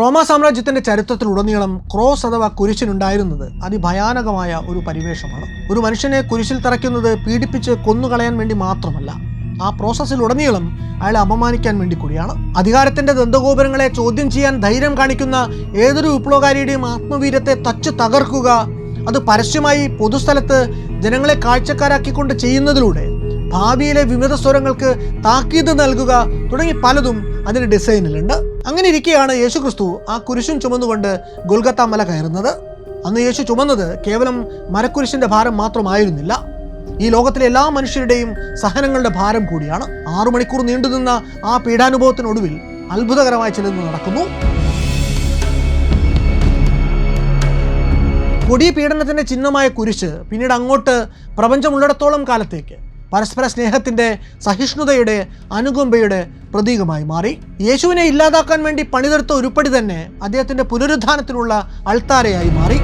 റോമാ സാമ്രാജ്യത്തിന്റെ ചരിത്രത്തിലുടനീളം ക്രോസ് അഥവാ കുരിശിനുണ്ടായിരുന്നത് അതിഭയാനകമായ ഒരു പരിവേഷമാണ്. ഒരു മനുഷ്യനെ കുരിശിൽ തറയ്ക്കുന്നത് പീഡിപ്പിച്ച് കൊന്നുകളയാൻ വേണ്ടി മാത്രമല്ല, ആ പ്രോസസ്സിലുടനീളം അയാളെ അപമാനിക്കാൻ വേണ്ടി കൂടിയാണ്. അധികാരത്തിന്റെ ദന്തഗോപുരങ്ങളെ ചോദ്യം ചെയ്യാൻ ധൈര്യം കാണിക്കുന്ന ഏതൊരു വിപ്ലവകാരിയുടെയും ആത്മവീര്യത്തെ തച്ചു തകർക്കുക, അത് പരസ്യമായി പൊതുസ്ഥലത്ത് ജനങ്ങളെ കാഴ്ചക്കാരാക്കിക്കൊണ്ട് ചെയ്യുന്നതിലൂടെ ഭാവിയിലെ വിമത സ്വരങ്ങൾക്ക് താക്കീത് നൽകുക തുടങ്ങി പലതും അതിൻ്റെ ഡിസൈനിലുണ്ട്. അങ്ങനെ ഇരിക്കെയാണ് യേശുക്രിസ്തു ആ കുരിശും ചുമന്നുകൊണ്ട് ഗൊൽഗത്ത മല കയറുന്നത്. അന്ന് യേശു ചുമന്നത് കേവലം മരക്കുരിശിന്റെ ഭാരം മാത്രമായിരുന്നില്ല, ഈ ലോകത്തിലെ എല്ലാ മനുഷ്യരുടെയും സഹനങ്ങളുടെ ഭാരം കൂടിയാണ്. 6 മണിക്കൂർ നീണ്ടുനിന്ന ആ പീഡാനുഭവത്തിനൊടുവിൽ അത്ഭുതകരമായ ചിലത് നടക്കുന്നു. കൊടിയ പീഡനത്തിന്റെ ചിഹ്നമായ കുരിശ് പിന്നീട് അങ്ങോട്ട് പ്രപഞ്ചമുള്ളിടത്തോളം കാലത്തേക്ക് പരസ്പര സ്നേഹത്തിന്റെ, സഹിഷ്ണുതയുടെ, അനുകമ്പയുടെ പ്രതീകമായി മാറി. യേശുവിനെ ഇല്ലാതാക്കാൻ വേണ്ടി പണിതെടുത്ത ഉരുപ്പടി തന്നെ അദ്ദേഹത്തിന്റെ പുനരുദ്ധാനത്തിനുള്ള അൾത്താരയായി മാറി.